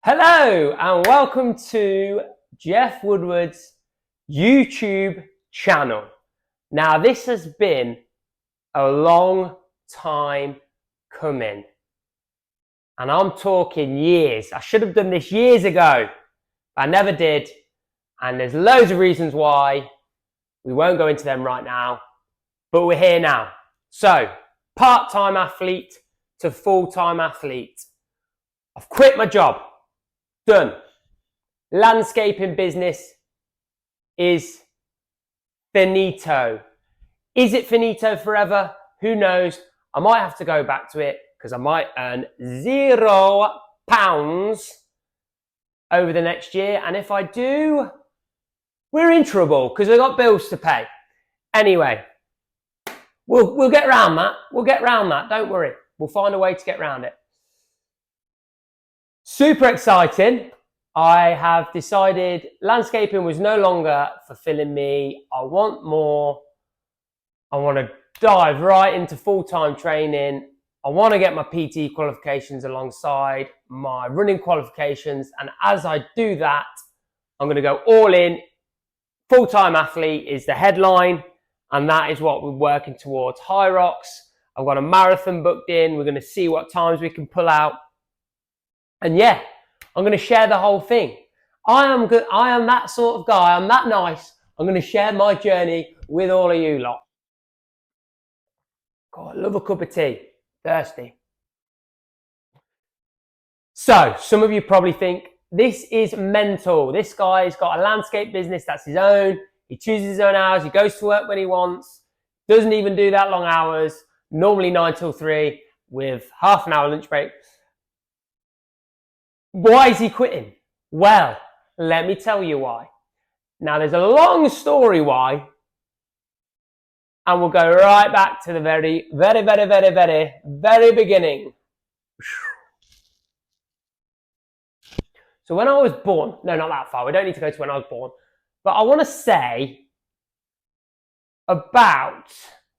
Hello and welcome to Jeff Woodward's YouTube channel. Now this has been a long time coming and I'm talking years. I should have done this years ago, but I never did, and there's loads of reasons why. We won't go into them right now, but we're here now. So, part-time athlete to full-time athlete. I've quit my job. Done. Landscaping business is finito. Is it finito forever? Who knows? I might have to go back to it because I might earn £0 over the next year. And if I do, we're in trouble because I've got bills to pay. Anyway, we'll get around that. We'll get around that. Don't worry. We'll find a way to get around it. Super exciting. I have decided landscaping was no longer fulfilling me. I want more. I want to dive right into full-time training. I want to get my PT qualifications alongside my running qualifications. And as I do that, I'm going to go all in. Full-time athlete is the headline. And that is what we're working towards. Hyrox. I've got a marathon booked in. We're going to see what times we can pull out. And yeah, I'm going to share the whole thing. I am good. I am that sort of guy. I'm that nice. I'm going to share my journey with all of you lot. God, I love a cup of tea. Thirsty. So, some of you probably think, this is mental. This guy's got a landscape business that's his own. He chooses his own hours. He goes to work when he wants. Doesn't even do that long hours. Normally 9 till 3 with half an hour lunch break. Why is he quitting? Well, let me tell you why. Now, there's a long story why, and we'll go right back to the very beginning. So when I was born, no, not that far. We don't need to go to when I was born, but I want to say about,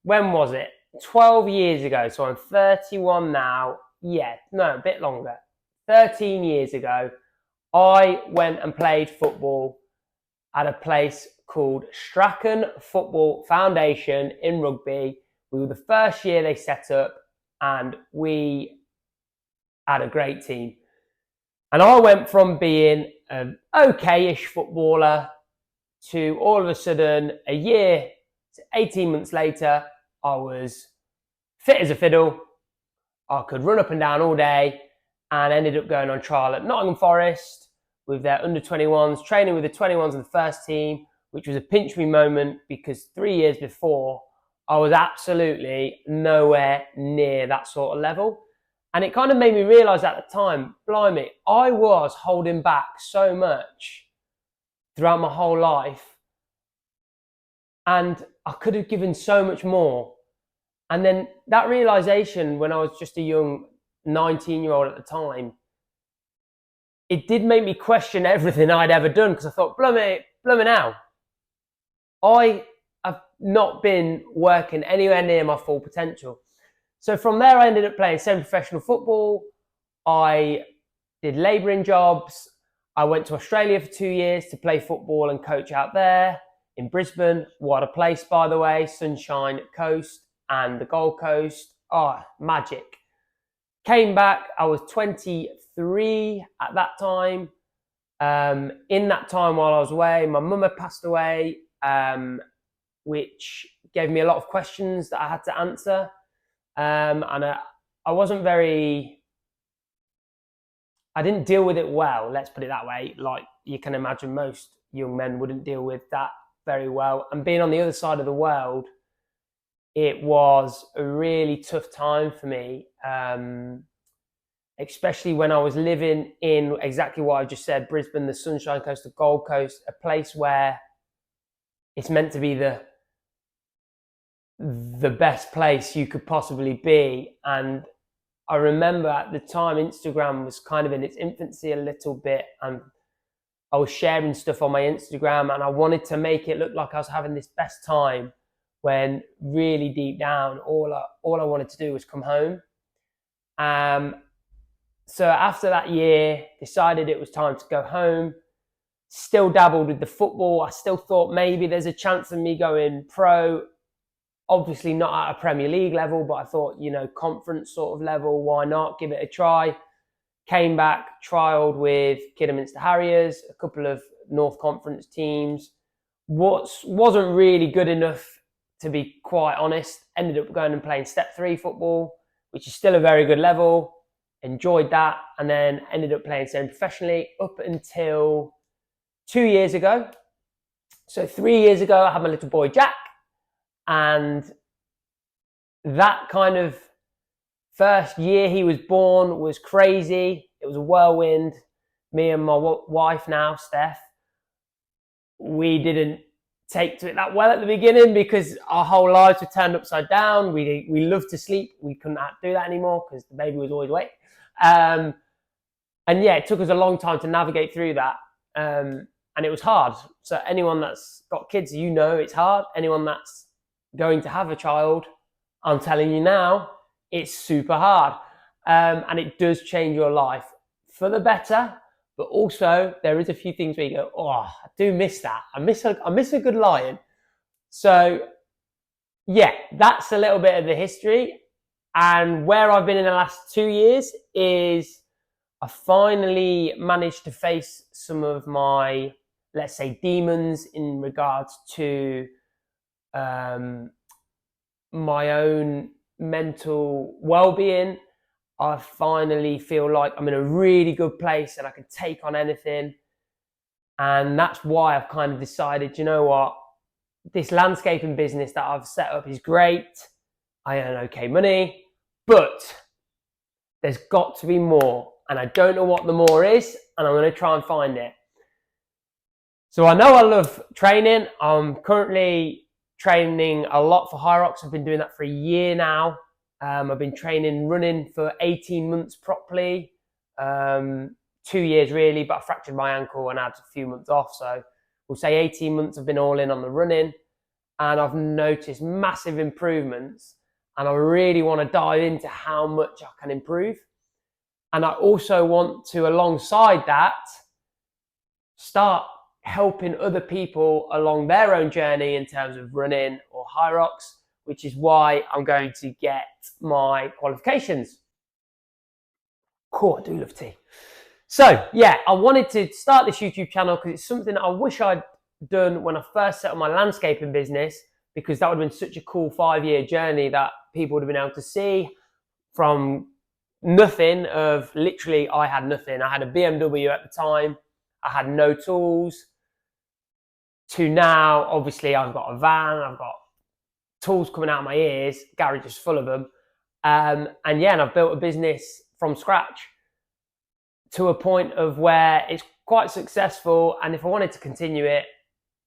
when was it? 12 years ago. So I'm 31 now. Yeah, no, a bit longer. 13 years ago, I went and played football at a place called Strachan Football Foundation in Rugby. We were the first year they set up and we had a great team. And I went from being an okay-ish footballer to all of a sudden, a year to 18 months later, I was fit as a fiddle. I could run up and down all day. And ended up going on trial at Nottingham Forest with their under-21s, training with the 21s and the first team, which was a pinch me moment because 3 years before, I was absolutely nowhere near that sort of level. And it kind of made me realise at the time, blimey, I was holding back so much throughout my whole life. And I could have given so much more. And then that realisation when I was just a young 19-year-old at the time, it did make me question everything I'd ever done because I thought, blimey now, I have not been working anywhere near my full potential. So from there, I ended up playing semi-professional football. I did labouring jobs. I went to Australia for 2 years to play football and coach out there in Brisbane. What a place, by the way. Sunshine Coast and the Gold Coast. Oh, magic. Came back, I was 23 at that time. In that time while I was away, my mum had passed away, which gave me a lot of questions that I had to answer. And I wasn't I didn't deal with it well, let's put it that way. Like you can imagine most young men wouldn't deal with that very well. And being on the other side of the world, it was a really tough time for me, especially when I was living in exactly what I just said, Brisbane, the Sunshine Coast, the Gold Coast, a place where it's meant to be the best place you could possibly be. And I remember at the time, Instagram was kind of in its infancy a little bit, and I was sharing stuff on my Instagram and I wanted to make it look like I was having this best time, when really deep down, all I wanted to do was come home. So after that year, decided it was time to go home. Still dabbled with the football. I still thought maybe there's a chance of me going pro. Obviously not at a Premier League level, but I thought, conference sort of level, why not? Give it a try. Came back, trialled with Kidderminster Harriers, a couple of North Conference teams. Wasn't really good enough, to be quite honest. Ended up going and playing Step 3 football, which is still a very good level. Enjoyed that, and then ended up playing semi-professionally up until 2 years ago. So 3 years ago, I had my little boy Jack, and that kind of first year he was born was crazy. It was a whirlwind. Me and my wife now, Steph, we didn't take to it that well at the beginning because our whole lives were turned upside down. We loved to sleep. We couldn't do that anymore because the baby was always awake. And yeah, it took us a long time to navigate through that. And it was hard. So anyone that's got kids, it's hard. Anyone that's going to have a child, I'm telling you now, it's super hard. And it does change your life for the better. But also, there is a few things where you go, oh, I do miss that. I miss a good lion. So, yeah, that's a little bit of the history. And where I've been in the last 2 years is I finally managed to face some of my, let's say, demons in regards to my own mental well-being. I finally feel like I'm in a really good place and I can take on anything. And that's why I've kind of decided, you know what, this landscaping business that I've set up is great. I earn okay money, but there's got to be more. And I don't know what the more is, and I'm going to try and find it. So I know I love training. I'm currently training a lot for Hyrox. I've been doing that for a year now. I've been training running for 18 months properly, 2 years really, but I fractured my ankle and had a few months off. So we'll say 18 months I've been all in on the running, and I've noticed massive improvements, and I really want to dive into how much I can improve. And I also want to, alongside that, start helping other people along their own journey in terms of running or Hyrox, which is why I'm going to get my qualifications. Cool, I do love tea. So yeah, I wanted to start this YouTube channel because it's something that I wish I'd done when I first set up my landscaping business, because that would have been such a cool 5-year journey that people would have been able to see from nothing of literally, I had nothing. I had a BMW at the time. I had no tools, to now, obviously, I've got a van, I've got tools coming out of my ears, garage is full of them. And yeah, and I've built a business from scratch to a point of where it's quite successful. And if I wanted to continue it,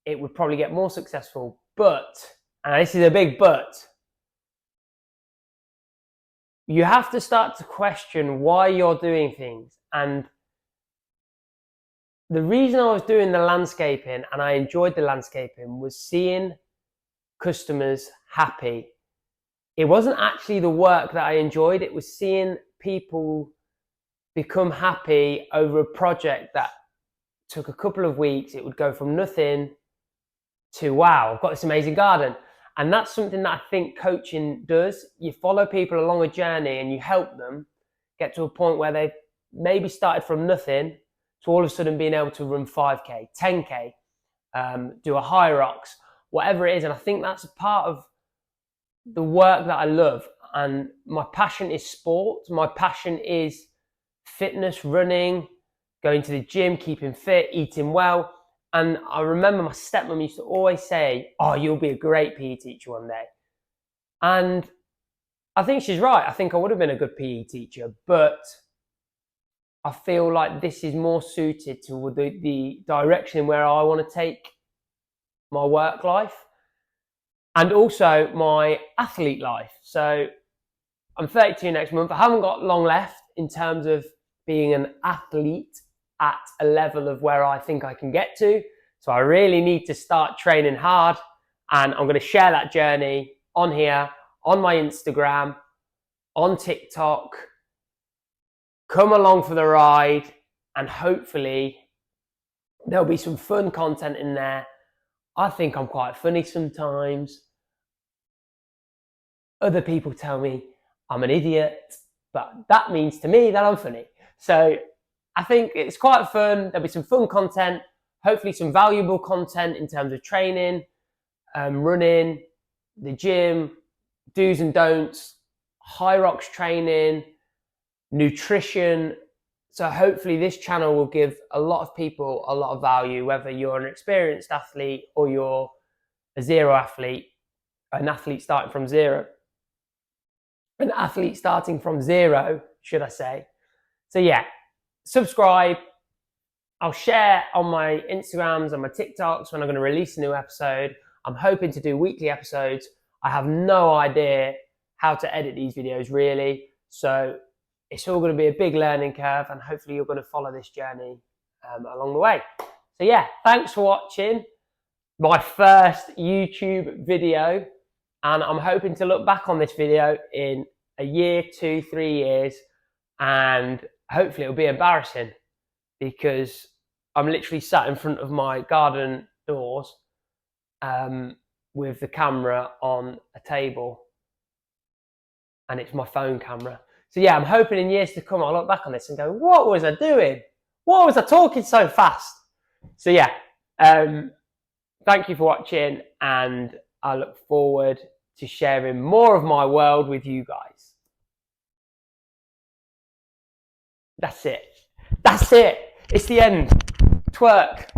it would probably get more successful. But, and this is a big but, you have to start to question why you're doing things. And the reason I was doing the landscaping and I enjoyed the landscaping was seeing customers happy. It wasn't actually the work that I enjoyed, it was seeing people become happy over a project that took a couple of weeks. It would go from nothing to, wow, I've got this amazing garden. And that's something that I think coaching does. You follow people along a journey and you help them get to a point where they've maybe started from nothing to all of a sudden being able to run 5K, 10K, do a Hyrox, whatever it is. And I think that's a part of the work that I love. And my passion is sport. My passion is fitness, running, going to the gym, keeping fit, eating well. And I remember my stepmom used to always say, oh, you'll be a great PE teacher one day. And I think she's right. I think I would have been a good PE teacher, but I feel like this is more suited to the direction where I want to take my work life and also my athlete life. So I'm 32 next month. I haven't got long left in terms of being an athlete at a level of where I think I can get to. So I really need to start training hard, and I'm going to share that journey on here, on my Instagram, on TikTok. come along for the ride, and hopefully there'll be some fun content in there. I think I'm quite funny sometimes. Other people tell me I'm an idiot, but that means to me that I'm funny. So I think it's quite fun. There'll be some fun content, hopefully some valuable content in terms of training, running, the gym, do's and don'ts, high rocks training, nutrition. So hopefully this channel will give a lot of people a lot of value, whether you're an experienced athlete or you're a zero athlete, an athlete starting from zero. An athlete starting from zero, should I say. So yeah, subscribe. I'll share on my Instagrams and my TikToks when I'm going to release a new episode. I'm hoping to do weekly episodes. I have no idea how to edit these videos really. So it's all going to be a big learning curve, and hopefully you're going to follow this journey along the way. So yeah, thanks for watching my first YouTube video. And I'm hoping to look back on this video in a year, 2, 3 years, and hopefully it'll be embarrassing, because I'm literally sat in front of my garden doors with the camera on a table, and it's my phone camera. So yeah, I'm hoping in years to come I'll look back on this and go, what was I doing? Why was I talking so fast? So yeah, thank you for watching, and I look forward to sharing more of my world with you guys. That's it. That's it. It's the end. Twerk.